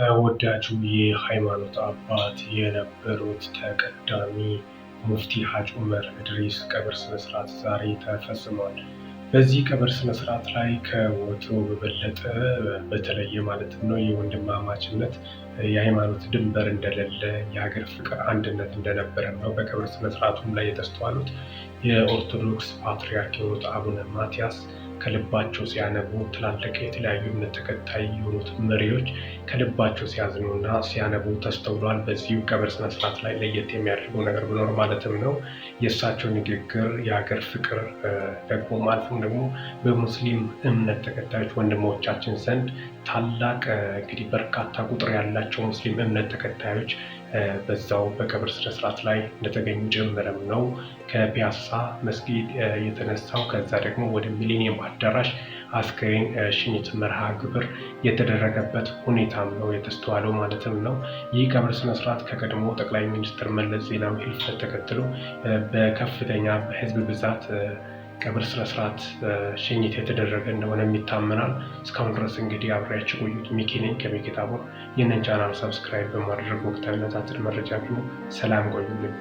ተወዳጁ የሃይማኖት አባት የነበሩት ተቀዳሚ ሙፍቲ ሐጂ ዑመር ኢድሪስ ቀብር ስነስርዓት ዛሬ ተፈጽሟል። በዚህ ቀብር ስነስርዓት ላይ ከወትሮ በበለጠ በተለየ ማለትም ነው የወንድማማችነት የሃይማኖት ድንበር እንደሌለ የሀገር ፍቅር አንድነት እንደነበረም ነው በቀብር ስነስርዓቱም ላይ የተስተዋሉት። የኦርቶዶክስ ፓትርያርክ የሆኑት አቡነ ማትያስ ከልባቸው ሲያነቡ ትላልቅ የተለያዩ እምነት ተከታይ የሆኑት መሪዎች ከልባቸው ሲያዝኑና ሲያነቡ ተስተውሏል። በዚሁ ቀብር ስነስርዓት ላይ ለየት የሚያደርገው ነገር ቢኖር ማለትም ነው የእሳቸው ንግግር የሀገር ፍቅር ደግሞ አልፎም ደግሞ በሙስሊም እምነት ተከታዮች ወንድሞቻችን ዘንድ ታላቅ እንግዲህ በርካታ ቁጥር ያላቸው ሙስሊም እምነት ተከታዮች በዛው በቀብር ስነስርዓት ላይ እንደተገኙ ጭምርም ነው ከፒያሳ መስጊድ የተነሳው። ከዛ ደግሞ ወደ ሚሊኒየም አዳራሽ አስክሬን ሽኝት መርሃ ግብር የተደረገበት ሁኔታም ነው የተስተዋለው ማለትም ነው። ይህ ቀብር ስነስርዓት ከቀድሞ ጠቅላይ ሚኒስትር መለስ ዜናዊ ህልፈት ተከትሎ በከፍተኛ በህዝብ ብዛት ቀብር ስነስርዓት ሽኝት የተደረገ እንደሆነ ይታመናል። እስካሁን ድረስ እንግዲህ አብሬያችሁ ቆዩት ሚኪ ነኝ ከሚኪ ታቦር። ይህንን ቻናል ሰብስክራይብ በማድረግ ወቅታዊና አጫጭር መረጃ ሰላም ቆዩልኝ።